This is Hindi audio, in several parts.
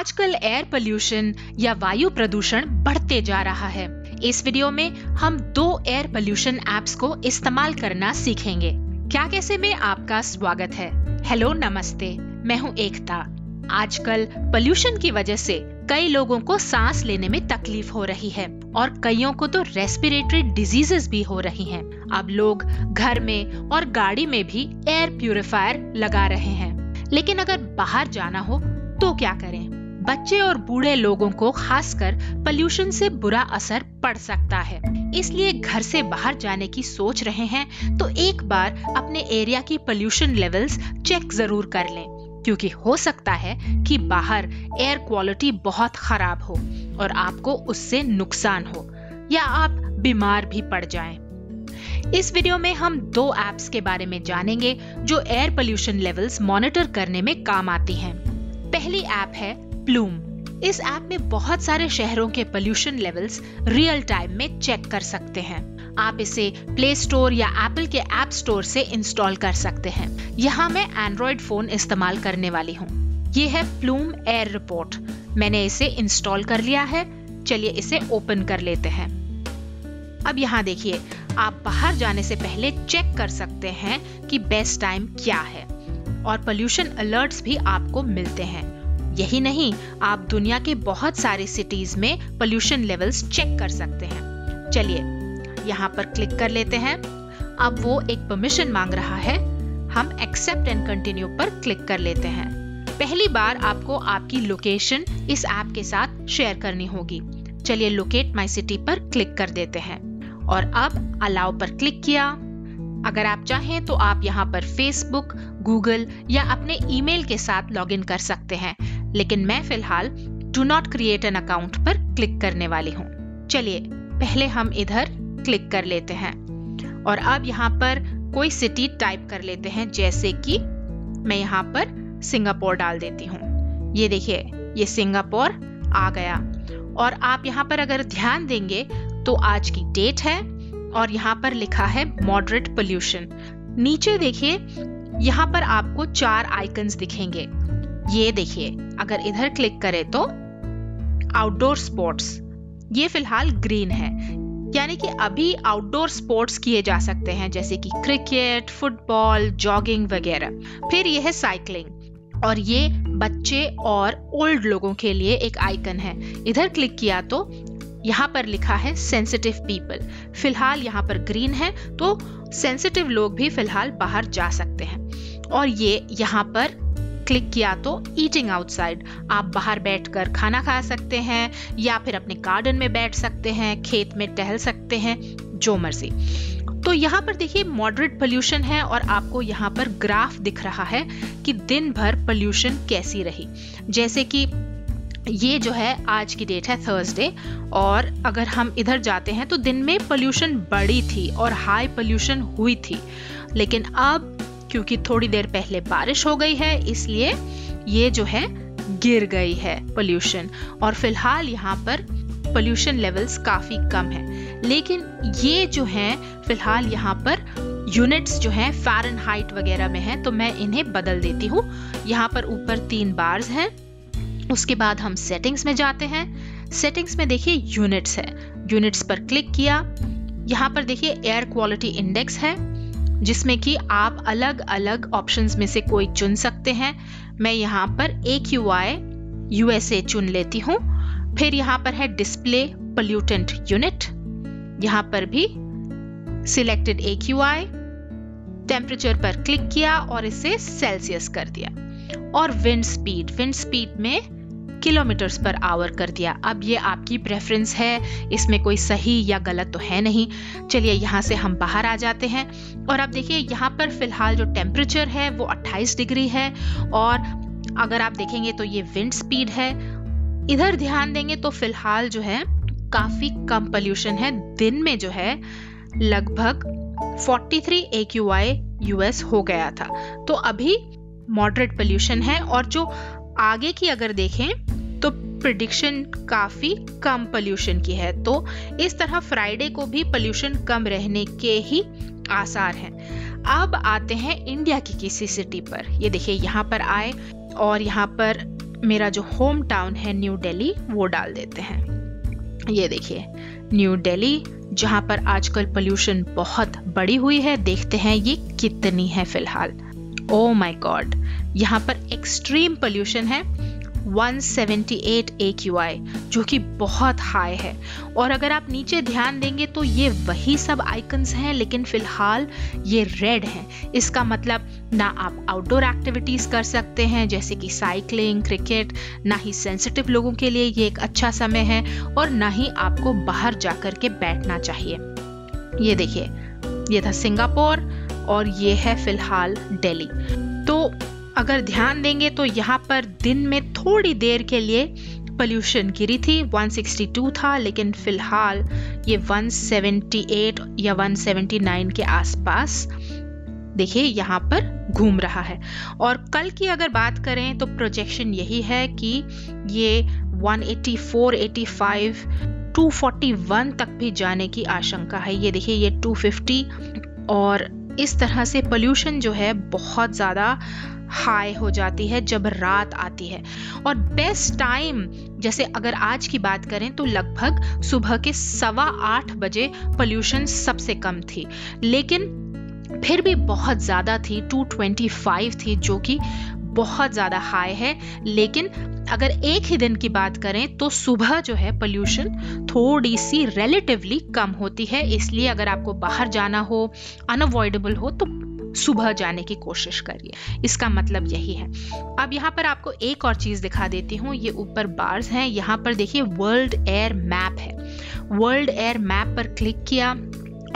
आजकल एयर पोल्यूशन या वायु प्रदूषण बढ़ते जा रहा है। इस वीडियो में हम 2 एयर पोल्यूशन ऐप्स को इस्तेमाल करना सीखेंगे। क्या कैसे में आपका स्वागत है। हेलो नमस्ते, मैं हूँ एकता। आजकल पोल्यूशन की वजह से कई लोगों को सांस लेने में तकलीफ हो रही है और कईयों को तो रेस्पिरेटरी डिजीजेस भी हो रही हैं। अब लोग घर में और गाड़ी में भी एयर प्यूरिफायर लगा रहे हैं, लेकिन अगर बाहर जाना हो तो क्या करें? बच्चे और बूढ़े लोगों को खासकर पोल्यूशन से बुरा असर पड़ सकता है। इसलिए घर से बाहर जाने की सोच रहे हैं तो एक बार अपने एरिया की पोल्यूशन लेवल्स चेक जरूर कर लें, क्योंकि हो सकता है कि बाहर एयर क्वालिटी बहुत खराब हो और आपको उससे नुकसान हो या आप बीमार भी पड़ जाएं। इस वीडियो में हम 2 ऐप्स के बारे में जानेंगे जो एयर पोल्यूशन लेवल्स मॉनिटर करने में काम आती हैं। पहली ऐप है प्लूम। इस ऐप में बहुत सारे शहरों के पोल्यूशन लेवल्स रियल टाइम में चेक कर सकते हैं। आप इसे प्ले स्टोर या एप्पल के ऐप स्टोर से इंस्टॉल कर सकते हैं। यहाँ मैं एंड्रॉइड फोन इस्तेमाल करने वाली हूँ। ये है प्लूम एयर रिपोर्ट। मैंने इसे इंस्टॉल कर लिया है। चलिए इसे ओपन कर लेते हैं। अब यहाँ देखिए, आप बाहर जाने से पहले चेक कर सकते हैं कि बेस्ट टाइम क्या है और पोल्यूशन अलर्ट्स भी आपको मिलते हैं। यही नहीं, आप दुनिया के बहुत सारी सिटीज में पोल्यूशन लेवल्स चेक कर सकते हैं। चलिए यहाँ पर क्लिक कर लेते हैं। अब वो एक परमिशन मांग रहा है। हम एक्सेप्ट एंड कंटिन्यू पर क्लिक कर लेते हैं। पहली बार आपको आपकी लोकेशन इस ऐप के साथ शेयर करनी होगी। चलिए लोकेट माय सिटी पर क्लिक कर देते हैं और अब अलाउ पर क्लिक किया। अगर आप चाहें तो आप यहाँ पर फेसबुक, गूगल या अपने ईमेल के साथ लॉगिन कर सकते हैं, लेकिन मैं फिलहाल do not create an account पर क्लिक करने वाली हूँ। चलिए पहले हम इधर क्लिक कर लेते हैं और अब यहाँ पर कोई सिटी टाइप कर लेते हैं, जैसे कि मैं यहाँ पर सिंगापुर डाल देती हूँ। ये देखिए, ये सिंगापुर आ गया। और आप यहाँ पर अगर ध्यान देंगे तो आज की डेट है और यहाँ पर लिखा है मॉडरेट पोल्यूशन। नीचे देखिए, यहाँ पर आपको 4 आइकन्स दिखेंगे। ये देखिए, अगर इधर क्लिक करें तो आउटडोर स्पोर्ट्स, ये फिलहाल ग्रीन है, यानी कि अभी आउटडोर स्पोर्ट्स किए जा सकते हैं, जैसे कि क्रिकेट, फुटबॉल, जॉगिंग वगैरह। फिर ये है साइकिलिंग और ये बच्चे और ओल्ड लोगों के लिए एक आइकन है। इधर क्लिक किया तो यहाँ पर लिखा है सेंसिटिव पीपल। फिलहाल यहाँ पर ग्रीन है, तो सेंसिटिव लोग भी फिलहाल बाहर जा सकते हैं। और ये यहाँ पर क्लिक किया तो ईटिंग आउटसाइड, आप बाहर बैठकर खाना खा सकते हैं या फिर अपने गार्डन में बैठ सकते हैं, खेत में टहल सकते हैं, जो मर्जी। तो यहाँ पर देखिए मॉडरेट पोल्यूशन है और आपको यहाँ पर ग्राफ दिख रहा है कि दिन भर पोल्यूशन कैसी रही। जैसे कि ये जो है आज की डेट है थर्सडे, और अगर हम इधर जाते हैं तो दिन में पोल्यूशन बढ़ी थी और हाई पोल्यूशन हुई थी, लेकिन अब क्योंकि थोड़ी देर पहले बारिश हो गई है इसलिए ये जो है गिर गई है पोल्यूशन और फिलहाल यहाँ पर पोल्यूशन लेवल्स काफी कम है। लेकिन ये जो है फिलहाल यहाँ पर यूनिट्स जो हैं फ़ारेनहाइट वगैरह में हैं, तो मैं इन्हें बदल देती हूँ। यहाँ पर ऊपर 3 बार्स हैं। उसके बाद हम सेटिंग्स में जाते हैं। सेटिंग्स में देखिए यूनिट्स है। यूनिट्स पर क्लिक किया। यहाँ पर देखिए एयर क्वालिटी इंडेक्स है, जिसमें कि आप अलग अलग ऑप्शंस में से कोई चुन सकते हैं। मैं यहाँ पर AQI USA चुन लेती हूँ। फिर यहाँ पर है डिस्प्ले पोल्यूटेंट यूनिट, यहाँ पर भी सिलेक्टेड AQI। टेम्परेचर पर क्लिक किया और इसे सेल्सियस कर दिया। और विंड स्पीड में किलोमीटर्स पर आवर कर दिया। अब ये आपकी प्रेफरेंस है, इसमें कोई सही या गलत तो है नहीं। चलिए यहाँ से हम बाहर आ जाते हैं और अब देखिए यहाँ पर फिलहाल जो टेम्परेचर है वो 28 डिग्री है और अगर आप देखेंगे तो ये विंड स्पीड है। इधर ध्यान देंगे तो फिलहाल जो है काफी कम पोल्यूशन है। दिन में जो है लगभग 43 AQI US हो गया था, तो अभी मॉडरेट पोल्यूशन है। और जो आगे की अगर देखें तो प्रिडिक्शन काफी कम पोल्यूशन की है, तो इस तरह फ्राइडे को भी पोल्यूशन कम रहने के ही आसार हैं। अब आते हैं इंडिया की किसी सिटी पर। ये देखिए यहाँ पर आए और यहाँ पर मेरा जो होम टाउन है न्यू दिल्ली वो डाल देते हैं। ये देखिए न्यू दिल्ली, जहां पर आजकल पोल्यूशन बहुत बढ़ी हुई है। देखते हैं ये कितनी है फिलहाल। ओ माय गॉड, यहाँ पर एक्सट्रीम पोल्यूशन है 178 AQI, जो कि बहुत हाई है। और अगर आप नीचे ध्यान देंगे तो ये वही सब आइकन्स हैं, लेकिन फिलहाल ये रेड हैं। इसका मतलब ना आप आउटडोर एक्टिविटीज कर सकते हैं जैसे कि साइकिलिंग, क्रिकेट, ना ही सेंसिटिव लोगों के लिए ये एक अच्छा समय है, और ना ही आपको बाहर जाकर के बैठना चाहिए। ये देखिए, ये था सिंगापुर और ये है फिलहाल दिल्ली। तो अगर ध्यान देंगे तो यहाँ पर दिन में थोड़ी देर के लिए पोल्यूशन गिरी थी, 162 था, लेकिन फिलहाल ये 178 या 179 के आसपास देखिए यहाँ पर घूम रहा है। और कल की अगर बात करें तो प्रोजेक्शन यही है कि ये 184, 85, 241 तक भी जाने की आशंका है। ये देखिए ये 250, और इस तरह से पोल्यूशन जो है बहुत ज़्यादा हाई हो जाती है जब रात आती है। और बेस्ट टाइम जैसे अगर आज की बात करें तो लगभग सुबह के 8:15 बजे पोल्यूशन सबसे कम थी, लेकिन फिर भी बहुत ज़्यादा थी, 225 थी, जो कि बहुत ज़्यादा हाई है। लेकिन अगर एक ही दिन की बात करें तो सुबह जो है पोल्यूशन थोड़ी सी रिलेटिवली कम होती है। इसलिए अगर आपको बाहर जाना हो, अनअवॉइडेबल हो, तो सुबह जाने की कोशिश करिए। इसका मतलब यही है। अब यहाँ पर आपको एक और चीज दिखा देती हूँ। ये ऊपर बार्स हैं, यहाँ पर देखिए वर्ल्ड एयर मैप है। वर्ल्ड एयर मैप पर क्लिक किया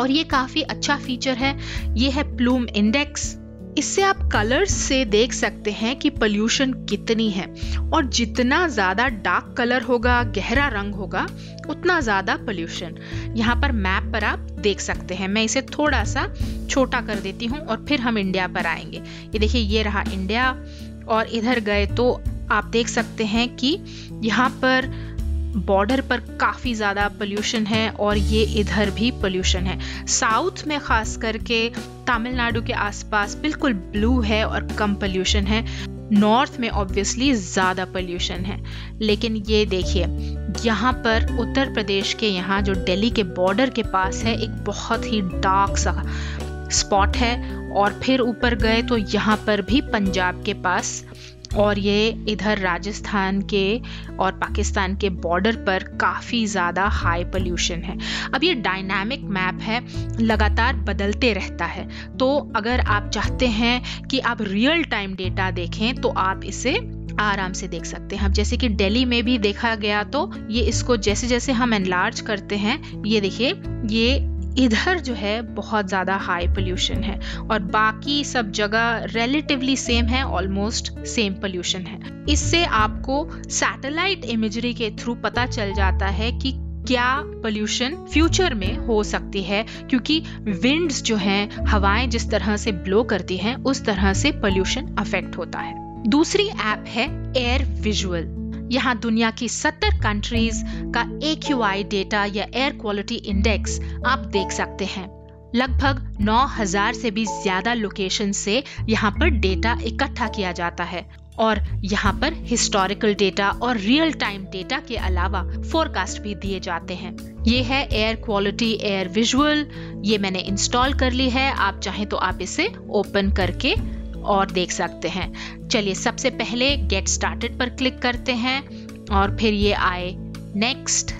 और ये काफी अच्छा फीचर है। ये है प्लूम इंडेक्स। इससे आप कलर्स से देख सकते हैं कि पोल्यूशन कितनी है, और जितना ज्यादा डार्क कलर होगा, गहरा रंग होगा, उतना ज्यादा पोल्यूशन यहाँ पर मैप पर आप देख सकते हैं। मैं इसे थोड़ा सा छोटा कर देती हूँ और फिर हम इंडिया पर आएंगे। ये देखिए ये रहा इंडिया, और इधर गए तो आप देख सकते हैं कि यहाँ पर बॉर्डर पर काफी ज्यादा पोल्यूशन है, और ये इधर भी पोल्यूशन है। साउथ में खास करके तमिलनाडु के आसपास बिल्कुल ब्लू है और कम पोल्यूशन है। नॉर्थ में ऑब्वियसली ज्यादा पोल्यूशन है। लेकिन ये देखिए यहाँ पर उत्तर प्रदेश के यहाँ जो दिल्ली के बॉर्डर के पास है, एक बहुत ही डार्क सा स्पॉट है। और फिर ऊपर गए तो यहाँ पर भी पंजाब के पास, और ये इधर राजस्थान के और पाकिस्तान के बॉर्डर पर काफ़ी ज़्यादा हाई पोल्यूशन है। अब ये डायनामिक मैप है, लगातार बदलते रहता है। तो अगर आप चाहते हैं कि आप रियल टाइम डेटा देखें तो आप इसे आराम से देख सकते हैं। अब जैसे कि दिल्ली में भी देखा गया तो ये इसको जैसे जैसे हम एनलार्ज करते हैं, ये देखिए ये इधर जो है बहुत ज़्यादा हाई पोल्यूशन है, और बाकी सब जगह रिलेटिवली सेम है, ऑलमोस्ट सेम पोल्यूशन है। इससे आपको सैटेलाइट इमेजरी के थ्रू पता चल जाता है कि क्या पोल्यूशन फ्यूचर में हो सकती है, क्योंकि विंड्स जो हैं, हवाएं जिस तरह से ब्लो करती हैं, उस तरह से पोल्यूशन अफेक्ट होता है। दूसरी ऐप है एयर विजुअल। यहाँ दुनिया की 70 कंट्रीज का AQI डेटा या एयर क्वालिटी इंडेक्स आप देख सकते हैं। लगभग 9000 से भी ज्यादा लोकेशन से यहाँ पर डेटा इकट्ठा किया जाता है, और यहाँ पर हिस्टोरिकल डेटा और रियल टाइम डेटा के अलावा फोरकास्ट भी दिए जाते हैं। ये है एयर क्वालिटी एयर विजुअल। ये मैंने इंस्टॉल कर ली है। आप चाहें तो आप इसे ओपन करके और देख सकते हैं। चलिए सबसे पहले गेट स्टार्टेड पर क्लिक करते हैं, और फिर ये आए नेक्स्ट।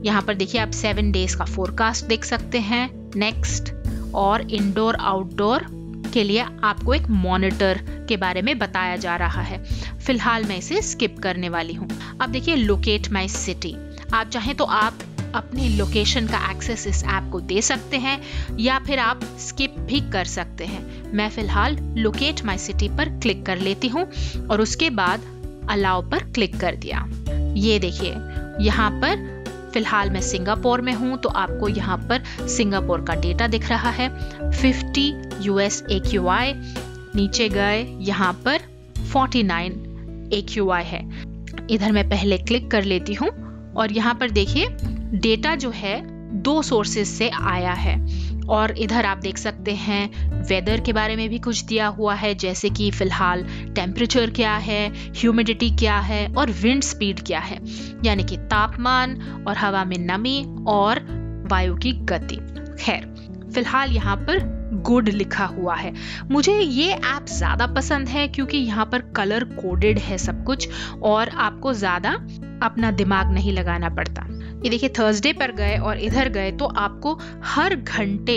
यहाँ पर देखिए आप 7 डेज का फोरकास्ट देख सकते हैं। नेक्स्ट, और इंडोर आउटडोर के लिए आपको एक मॉनिटर के बारे में बताया जा रहा है। फिलहाल मैं इसे स्किप करने वाली हूँ। अब देखिए लोकेट माई सिटी। आप चाहें तो आप अपनी लोकेशन का एक्सेस इस ऐप को दे सकते हैं, या फिर आप स्किप भी कर सकते हैं। मैं फिलहाल लोकेट माई सिटी पर क्लिक कर लेती हूँ, और उसके बाद अलाउ पर क्लिक कर दिया। ये देखिए यहाँ पर फिलहाल मैं सिंगापुर में हूँ, तो आपको यहाँ पर सिंगापुर का डेटा दिख रहा है। 50 US AQI। नीचे गए, यहाँ पर 49 AQI है। इधर मैं पहले क्लिक कर लेती हूँ, और यहाँ पर देखिए डेटा जो है 2 सोर्सेज से आया है, और इधर आप देख सकते हैं वेदर के बारे में भी कुछ दिया हुआ है, जैसे कि फिलहाल टेम्परेचर क्या है, ह्यूमिडिटी क्या है और विंड स्पीड क्या है, यानी कि तापमान और हवा में नमी और वायु की गति। खैर, फिलहाल यहाँ पर गुड लिखा हुआ है। मुझे ये ऐप ज्यादा पसंद है क्योंकि यहाँ पर कलर कोडेड है सब कुछ और आपको ज्यादा अपना दिमाग नहीं लगाना पड़ता। ये देखिए, थर्सडे पर गए और इधर गए तो आपको हर घंटे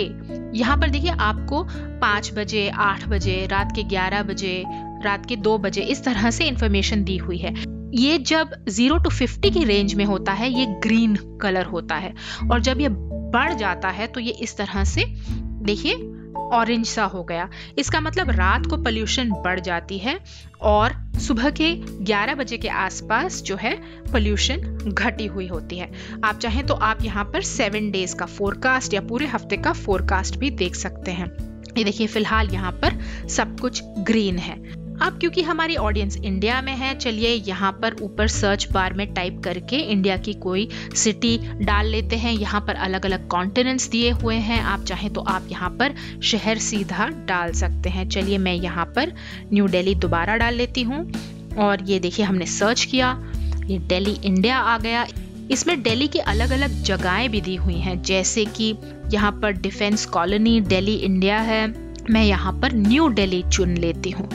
यहाँ पर देखिए आपको 5 बजे, 8 बजे, रात के 11 बजे, रात के 2 बजे इस तरह से इंफॉर्मेशन दी हुई है। ये जब 0 to 50 की रेंज में होता है ये ग्रीन कलर होता है और जब ये बढ़ जाता है तो ये इस तरह से देखिए ऑरेंज सा हो गया। इसका मतलब रात को पोल्यूशन बढ़ जाती है और सुबह के 11 बजे के आसपास जो है पोल्यूशन घटी हुई होती है। आप चाहें तो आप यहाँ पर 7 डेज का फोरकास्ट या पूरे हफ्ते का फोरकास्ट भी देख सकते हैं। ये देखिए, फिलहाल यहाँ पर सब कुछ ग्रीन है। अब क्योंकि हमारी ऑडियंस इंडिया में है, चलिए यहाँ पर ऊपर सर्च बार में टाइप करके इंडिया की कोई सिटी डाल लेते हैं। यहाँ पर अलग अलग कॉन्टिनेंट्स दिए हुए हैं, आप चाहें तो आप यहाँ पर शहर सीधा डाल सकते हैं। चलिए मैं यहाँ पर न्यू दिल्ली दोबारा डाल लेती हूँ और ये देखिए हमने सर्च किया, ये दिल्ली इंडिया आ गया। इसमें दिल्ली की अलग अलग जगहें भी दी हुई हैं, जैसे कि यहाँ पर डिफेंस कॉलोनी दिल्ली इंडिया है। मैं यहाँ पर न्यू दिल्ली चुन लेती हूँ।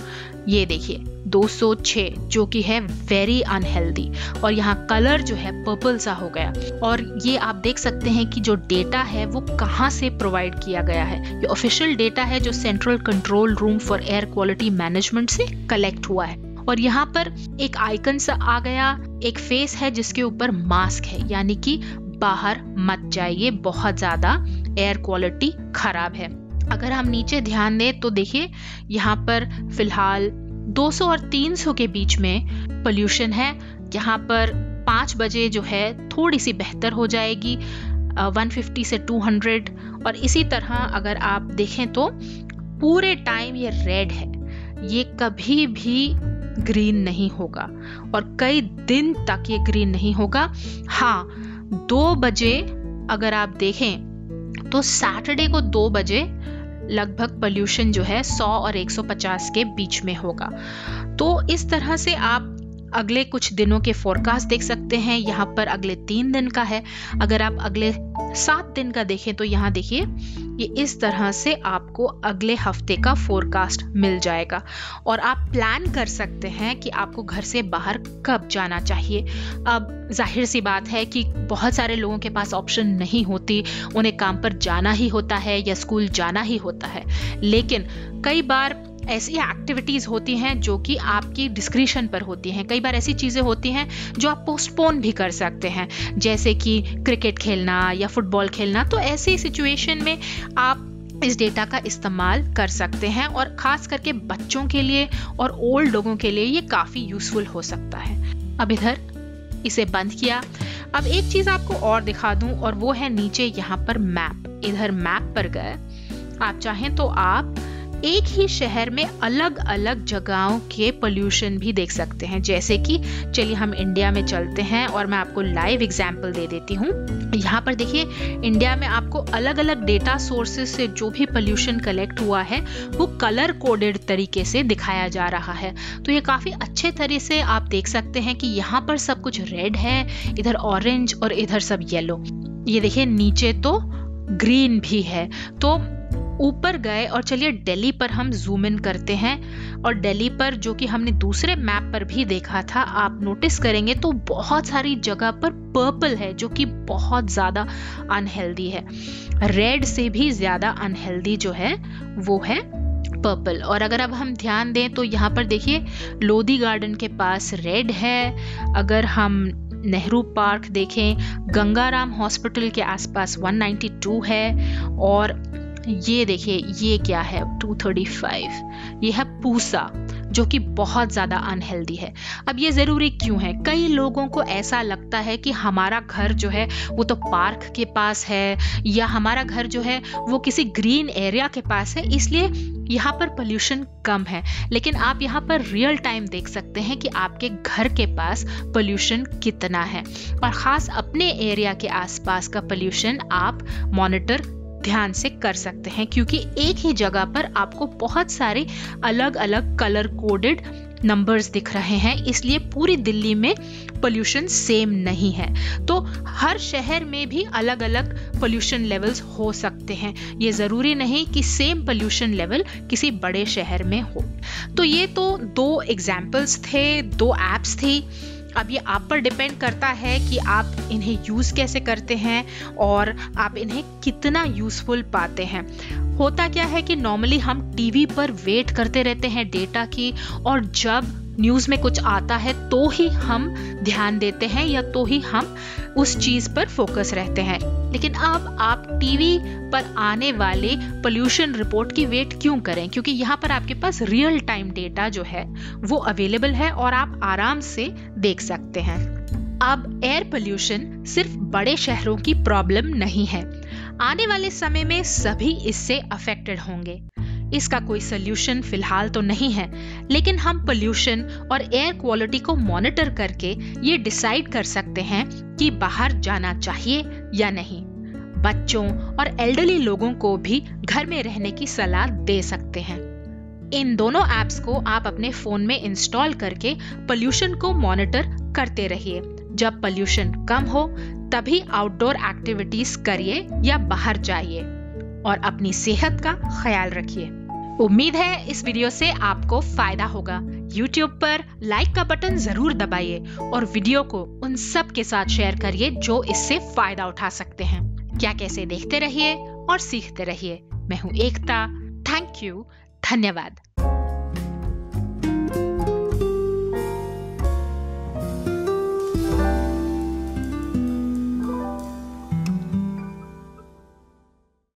ये देखिए 206 जो कि है वेरी अनहेल्दी और यहाँ कलर जो है पर्पल सा हो गया। और ये आप देख सकते हैं कि जो डेटा है वो कहाँ से प्रोवाइड किया गया है। ये ऑफिशियल डेटा है जो central control room for air quality management से कलेक्ट हुआ है। और यहाँ पर एक आइकन सा आ गया, एक फेस है जिसके ऊपर मास्क है, यानी कि बाहर मत जाइए, बहुत ज्यादा एयर क्वालिटी खराब है। अगर हम नीचे ध्यान दें तो देखिए यहाँ पर फिलहाल 200 और 300 के बीच में पोल्यूशन है। यहाँ पर 5 बजे जो है थोड़ी सी बेहतर हो जाएगी, 150 से 200। और इसी तरह अगर आप देखें तो पूरे टाइम ये रेड है, ये कभी भी ग्रीन नहीं होगा और कई दिन तक ये ग्रीन नहीं होगा। हाँ, 2 बजे अगर आप देखें तो सैटरडे को 2 बजे लगभग पोल्यूशन जो है 100 और 150 के बीच में होगा। तो इस तरह से आप अगले कुछ दिनों के फोरकास्ट देख सकते हैं। यहाँ पर अगले 3 दिन का है। अगर आप अगले 7 दिन का देखें तो यहाँ देखिए ये इस तरह से आपको अगले हफ्ते का फोरकास्ट मिल जाएगा और आप प्लान कर सकते हैं कि आपको घर से बाहर कब जाना चाहिए। अब जाहिर सी बात है कि बहुत सारे लोगों के पास ऑप्शन नहीं होती, उन्हें काम पर जाना ही होता है या स्कूल जाना ही होता है। लेकिन कई बार ऐसी एक्टिविटीज होती हैं जो कि आपकी डिस्क्रिशन पर होती हैं। कई बार ऐसी चीजें होती हैं जो आप पोस्टपोन भी कर सकते हैं, जैसे कि क्रिकेट खेलना या फुटबॉल खेलना। तो ऐसी सिचुएशन में आप इस डेटा का इस्तेमाल कर सकते हैं और खास करके बच्चों के लिए और ओल्ड लोगों के लिए ये काफी यूजफुल हो सकता है। अब इधर इसे बंद किया। अब एक चीज आपको और दिखा दूं और वो है नीचे यहाँ पर मैप। इधर मैप पर गए, आप चाहें तो आप एक ही शहर में अलग अलग जगहों के पोल्यूशन भी देख सकते हैं। जैसे कि चलिए हम इंडिया में चलते हैं और मैं आपको लाइव एग्जांपल दे देती हूँ। यहाँ पर देखिए इंडिया में आपको अलग अलग डेटा सोर्सेज से जो भी पोल्यूशन कलेक्ट हुआ है वो कलर कोडेड तरीके से दिखाया जा रहा है। तो ये काफी अच्छे तरह से आप देख सकते हैं कि यहाँ पर सब कुछ रेड है, इधर ऑरेंज और इधर सब येलो। ये देखिए नीचे तो ग्रीन भी है। तो ऊपर गए और चलिए दिल्ली पर हम जूम इन करते हैं और दिल्ली पर जो कि हमने दूसरे मैप पर भी देखा था, आप नोटिस करेंगे तो बहुत सारी जगह पर पर्पल है जो कि बहुत ज्यादा अनहेल्दी है। रेड से भी ज्यादा अनहेल्दी जो है वो है पर्पल। और अगर अब हम ध्यान दें तो यहाँ पर देखिए लोधी गार्डन के पास रेड है। अगर हम नेहरू पार्क देखें, गंगाराम हॉस्पिटल के आसपास 192 है। और ये देखिए ये क्या है 235, ये है पूसा जो कि बहुत ज्यादा अनहेल्दी है। अब ये जरूरी क्यों है? कई लोगों को ऐसा लगता है कि हमारा घर जो है वो तो पार्क के पास है या हमारा घर जो है वो किसी ग्रीन एरिया के पास है, इसलिए यहाँ पर पोल्यूशन कम है। लेकिन आप यहाँ पर रियल टाइम देख सकते हैं कि आपके घर के पास पोल्यूशन कितना है और खास अपने एरिया के आसपास का पोल्यूशन आप मॉनिटर ध्यान से कर सकते हैं, क्योंकि एक ही जगह पर आपको बहुत सारे अलग अलग कलर कोडेड नंबर्स दिख रहे हैं, इसलिए पूरी दिल्ली में पोल्यूशन सेम नहीं है। तो हर शहर में भी अलग अलग पोल्यूशन लेवल्स हो सकते हैं, ये जरूरी नहीं कि सेम पोल्यूशन लेवल किसी बड़े शहर में हो। तो ये तो 2 एग्जाम्पल्स थे, 2 एप्स थी। अब ये आप पर डिपेंड करता है कि आप इन्हें यूज कैसे करते हैं और आप इन्हें कितना यूजफुल पाते हैं। होता क्या है कि नॉर्मली हम टीवी पर वेट करते रहते हैं डेटा की, और जब न्यूज में कुछ आता है तो ही हम ध्यान देते हैं या तो ही हम उस चीज पर फोकस रहते हैं। लेकिन अब आप टीवी पर आने वाले पोल्यूशन रिपोर्ट की वेट क्यों करें, क्योंकि यहाँ पर आपके पास रियल टाइम डेटा जो है वो अवेलेबल है और आप आराम से देख सकते हैं। अब एयर पोल्यूशन सिर्फ बड़े शहरों की प्रॉब्लम नहीं है, आने वाले समय में सभी इससे अफेक्टेड होंगे। इसका कोई सल्यूशन फिलहाल तो नहीं है, लेकिन हम पोल्यूशन और एयर क्वालिटी को मॉनिटर करके ये डिसाइड कर सकते हैं कि बाहर जाना चाहिए या नहीं। बच्चों और एल्डरली लोगों को भी घर में रहने की सलाह दे सकते हैं। इन दोनों ऐप्स को आप अपने फोन में इंस्टॉल करके पोल्यूशन को मॉनिटर करते रहिए। जब पोल्यूशन कम हो तभी आउटडोर एक्टिविटीज करिए या बाहर जाइए, और अपनी सेहत का ख्याल रखिए। उम्मीद है इस वीडियो से आपको फायदा होगा। YouTube पर लाइक का बटन जरूर दबाइए और वीडियो को उन सब के साथ शेयर करिए जो इससे फायदा उठा सकते हैं। क्या कैसे देखते रहिए और सीखते रहिए। मैं हूँ एकता। Thank you. धन्यवाद।